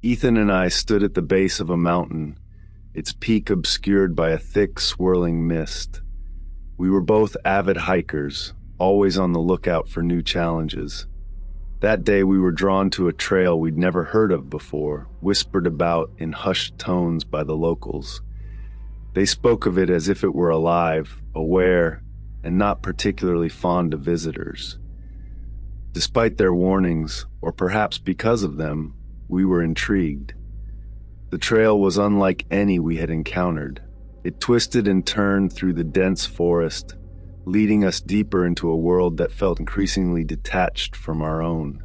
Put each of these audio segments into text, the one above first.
Ethan and I stood at the base of a mountain, its peak obscured by a thick, swirling mist. We were both avid hikers, always on the lookout for new challenges. That day we were drawn to a trail we'd never heard of before, whispered about in hushed tones by the locals. They spoke of it as if it were alive, aware, and not particularly fond of visitors. Despite their warnings, or perhaps because of them, we were intrigued. The trail was unlike any we had encountered. It twisted and turned through the dense forest, leading us deeper into a world that felt increasingly detached from our own.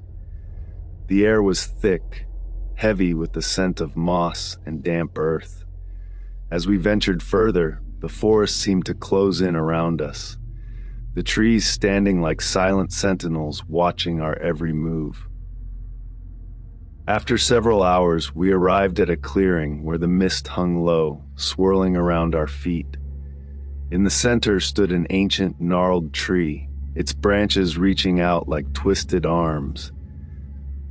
The air was thick, heavy with the scent of moss and damp earth. As we ventured further, the forest seemed to close in around us, the trees standing like silent sentinels watching our every move. After several hours, we arrived at a clearing where the mist hung low, swirling around our feet. In the center stood an ancient, gnarled tree, its branches reaching out like twisted arms.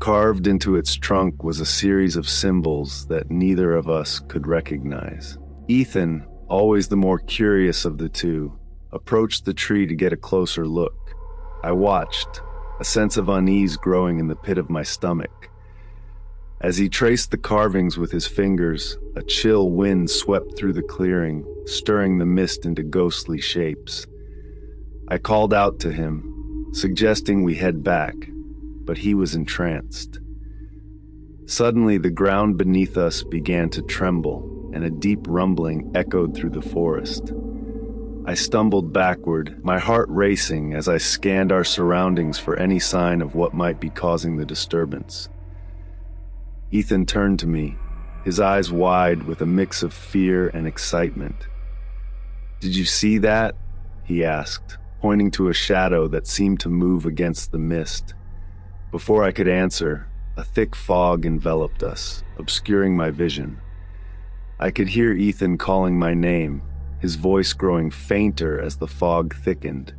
Carved into its trunk was a series of symbols that neither of us could recognize. Ethan, always the more curious of the two, approached the tree to get a closer look. I watched, a sense of unease growing in the pit of my stomach. As he traced the carvings with his fingers, a chill wind swept through the clearing, stirring the mist into ghostly shapes. I called out to him, suggesting we head back, but he was entranced. Suddenly, the ground beneath us began to tremble, and a deep rumbling echoed through the forest. I stumbled backward, my heart racing as I scanned our surroundings for any sign of what might be causing the disturbance. Ethan turned to me, his eyes wide with a mix of fear and excitement. "Did you see that?" he asked, pointing to a shadow that seemed to move against the mist. Before I could answer, a thick fog enveloped us, obscuring my vision. I could hear Ethan calling my name, his voice growing fainter as the fog thickened.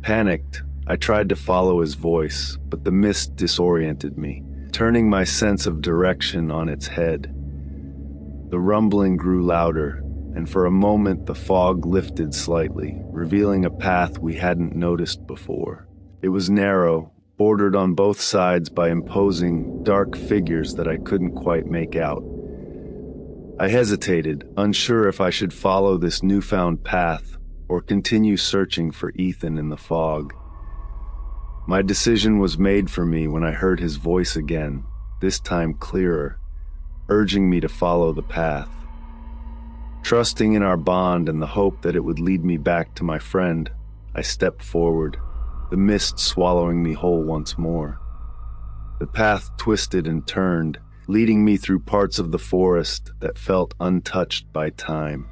Panicked, I tried to follow his voice, but the mist disoriented me, turning my sense of direction on its head. The rumbling grew louder, and for a moment the fog lifted slightly, revealing a path we hadn't noticed before. It was narrow, bordered on both sides by imposing, dark figures that I couldn't quite make out. I hesitated, unsure if I should follow this newfound path or continue searching for Ethan in the fog. My decision was made for me when I heard his voice again, this time clearer, urging me to follow the path. Trusting in our bond and the hope that it would lead me back to my friend, I stepped forward, the mist swallowing me whole once more. The path twisted and turned, leading me through parts of the forest that felt untouched by time.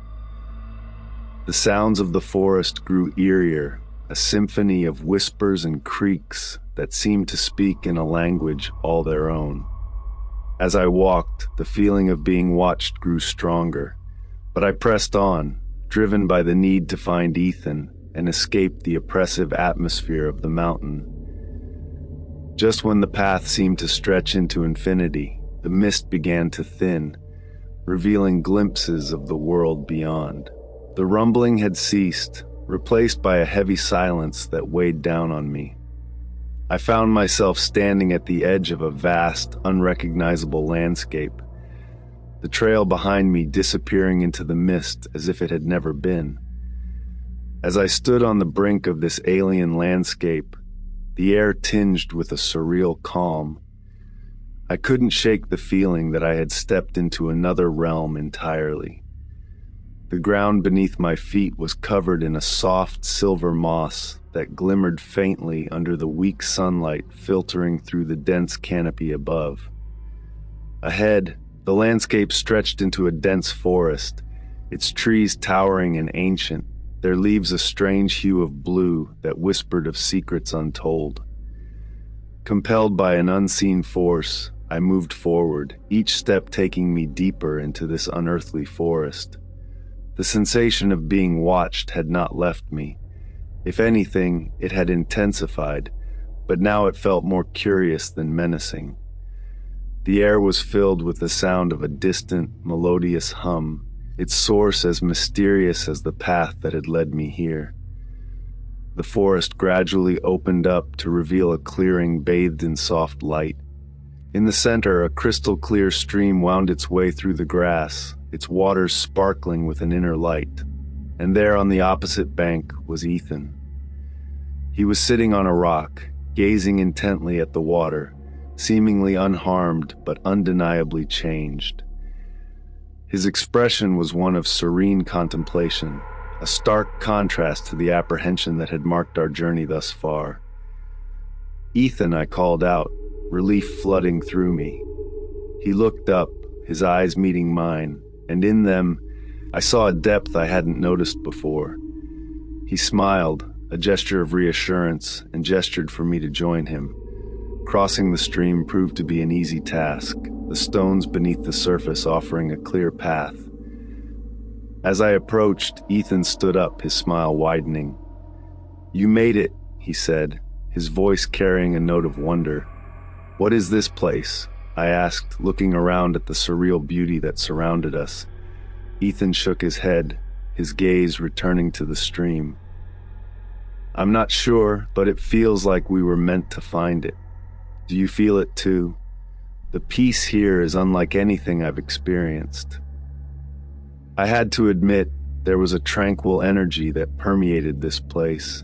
The sounds of the forest grew eerier, a symphony of whispers and creaks that seemed to speak in a language all their own. As I walked, the feeling of being watched grew stronger, but I pressed on, driven by the need to find Ethan and escape the oppressive atmosphere of the mountain. Just when the path seemed to stretch into infinity, the mist began to thin, revealing glimpses of the world beyond. The rumbling had ceased, replaced by a heavy silence that weighed down on me. I found myself standing at the edge of a vast, unrecognizable landscape, the trail behind me disappearing into the mist as if it had never been. As I stood on the brink of this alien landscape, the air tinged with a surreal calm. I couldn't shake the feeling that I had stepped into another realm entirely. The ground beneath my feet was covered in a soft silver moss that glimmered faintly under the weak sunlight filtering through the dense canopy above. Ahead, the landscape stretched into a dense forest, its trees towering and ancient, their leaves a strange hue of blue that whispered of secrets untold. Compelled by an unseen force, I moved forward, each step taking me deeper into this unearthly forest. The sensation of being watched had not left me. If anything, it had intensified, but now it felt more curious than menacing. The air was filled with the sound of a distant, melodious hum, its source as mysterious as the path that had led me here. The forest gradually opened up to reveal a clearing bathed in soft light. In the center, a crystal-clear stream wound its way through the grass, its waters sparkling with an inner light. And there on the opposite bank was Ethan. He was sitting on a rock, gazing intently at the water, seemingly unharmed but undeniably changed. His expression was one of serene contemplation, a stark contrast to the apprehension that had marked our journey thus far. "Ethan," I called out, relief flooding through me. He looked up, his eyes meeting mine, and in them, I saw a depth I hadn't noticed before. He smiled, a gesture of reassurance, and gestured for me to join him. Crossing the stream proved to be an easy task, the stones beneath the surface offering a clear path. As I approached, Ethan stood up, his smile widening. "You made it," he said, his voice carrying a note of wonder. "What is this place?" I asked, looking around at the surreal beauty that surrounded us. Ethan shook his head, his gaze returning to the stream. "I'm not sure, but it feels like we were meant to find it. Do you feel it too? The peace here is unlike anything I've experienced." I had to admit, there was a tranquil energy that permeated this place,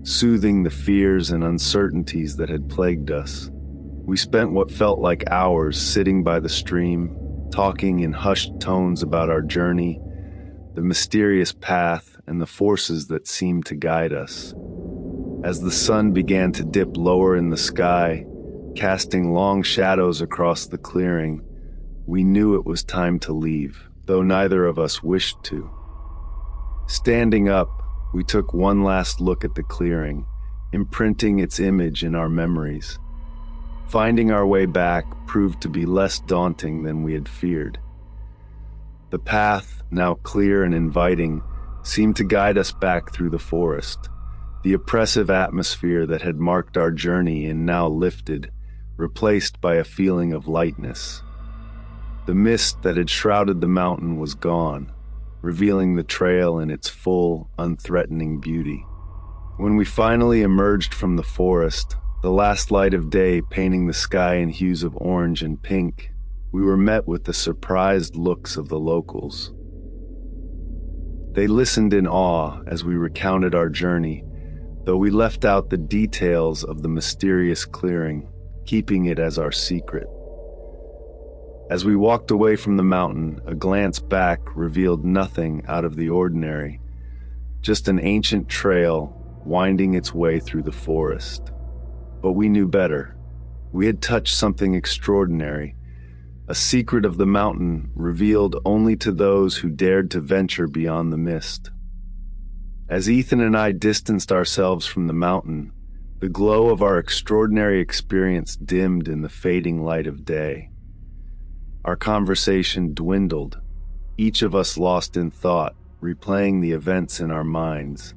soothing the fears and uncertainties that had plagued us. We spent what felt like hours sitting by the stream, talking in hushed tones about our journey, the mysterious path, and the forces that seemed to guide us. As the sun began to dip lower in the sky, casting long shadows across the clearing, we knew it was time to leave, though neither of us wished to. Standing up, we took one last look at the clearing, imprinting its image in our memories. Finding our way back proved to be less daunting than we had feared. The path, now clear and inviting, seemed to guide us back through the forest. The oppressive atmosphere that had marked our journey and now lifted, replaced by a feeling of lightness. The mist that had shrouded the mountain was gone, revealing the trail in its full, unthreatening beauty. When we finally emerged from the forest, the last light of day painting the sky in hues of orange and pink, we were met with the surprised looks of the locals. They listened in awe as we recounted our journey, though we left out the details of the mysterious clearing, keeping it as our secret. As we walked away from the mountain, a glance back revealed nothing out of the ordinary, just an ancient trail winding its way through the forest. But we knew better. We had touched something extraordinary, a secret of the mountain revealed only to those who dared to venture beyond the mist. As Ethan and I distanced ourselves from the mountain, the glow of our extraordinary experience dimmed in the fading light of day. Our conversation dwindled, each of us lost in thought, replaying the events in our minds.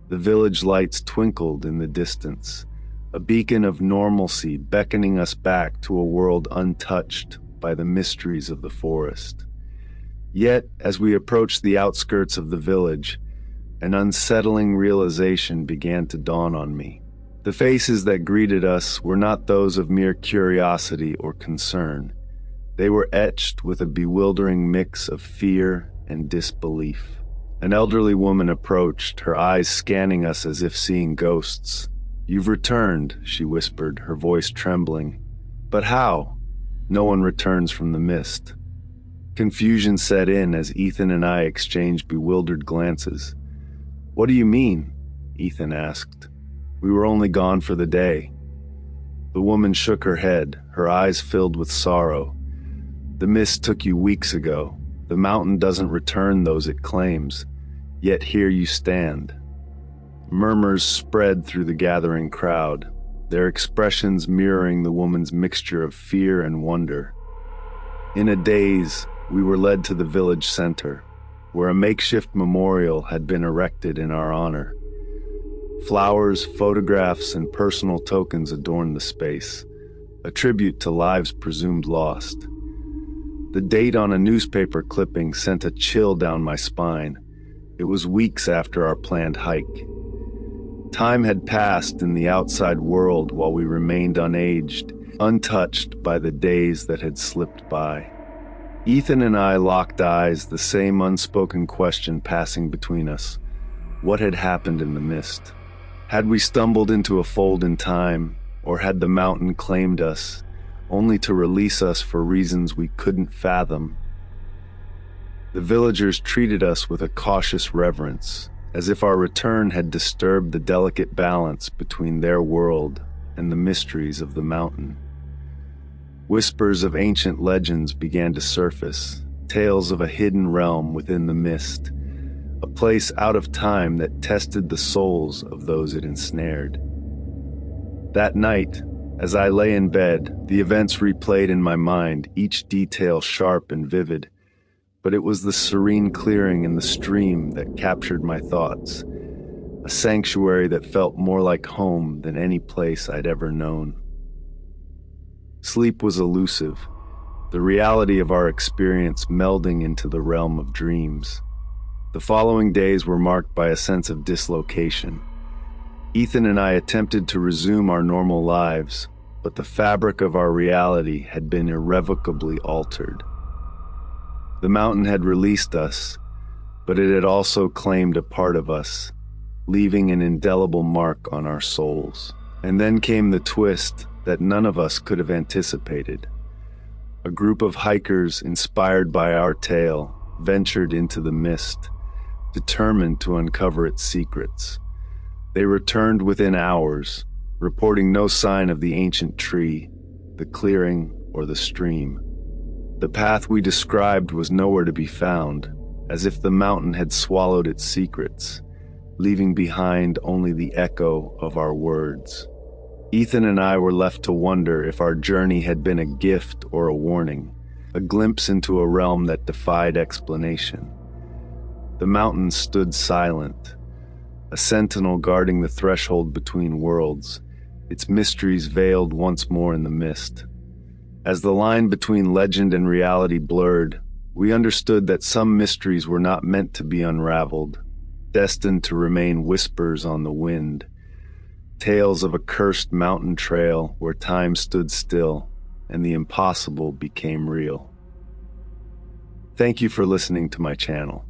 The village lights twinkled in the distance, a beacon of normalcy beckoning us back to a world untouched by the mysteries of the forest. Yet, as we approached the outskirts of the village, an unsettling realization began to dawn on me. The faces that greeted us were not those of mere curiosity or concern. They were etched with a bewildering mix of fear and disbelief. An elderly woman approached, her eyes scanning us as if seeing ghosts. "You've returned," she whispered, her voice trembling. "But how? No one returns from the mist." Confusion set in as Ethan and I exchanged bewildered glances. "What do you mean?" Ethan asked. "We were only gone for the day." The woman shook her head, her eyes filled with sorrow. "The mist took you weeks ago. The mountain doesn't return those it claims. Yet here you stand." Murmurs spread through the gathering crowd, their expressions mirroring the woman's mixture of fear and wonder. In a daze, we were led to the village center, where a makeshift memorial had been erected in our honor. Flowers, photographs, and personal tokens adorned the space, a tribute to lives presumed lost. The date on a newspaper clipping sent a chill down my spine. It was weeks after our planned hike. Time had passed in the outside world while we remained unaged, untouched by the days that had slipped by. Ethan and I locked eyes, the same unspoken question passing between us. What had happened in the mist? Had we stumbled into a fold in time, or had the mountain claimed us, only to release us for reasons we couldn't fathom? The villagers treated us with a cautious reverence, as if our return had disturbed the delicate balance between their world and the mysteries of the mountain. Whispers of ancient legends began to surface, tales of a hidden realm within the mist, a place out of time that tested the souls of those it ensnared. That night, as I lay in bed, the events replayed in my mind, each detail sharp and vivid. But it was the serene clearing in the stream that captured my thoughts, a sanctuary that felt more like home than any place I'd ever known. Sleep was elusive, the reality of our experience melding into the realm of dreams. The following days were marked by a sense of dislocation. Ethan and I attempted to resume our normal lives, but the fabric of our reality had been irrevocably altered. The mountain had released us, but it had also claimed a part of us, leaving an indelible mark on our souls. And then came the twist that none of us could have anticipated. A group of hikers, inspired by our tale, ventured into the mist, determined to uncover its secrets. They returned within hours, reporting no sign of the ancient tree, the clearing, or the stream. The path we described was nowhere to be found, as if the mountain had swallowed its secrets, leaving behind only the echo of our words. Ethan and I were left to wonder if our journey had been a gift or a warning, a glimpse into a realm that defied explanation. The mountain stood silent, a sentinel guarding the threshold between worlds, its mysteries veiled once more in the mist. As the line between legend and reality blurred, we understood that some mysteries were not meant to be unraveled, destined to remain whispers on the wind, tales of a cursed mountain trail where time stood still and the impossible became real. Thank you for listening to my channel.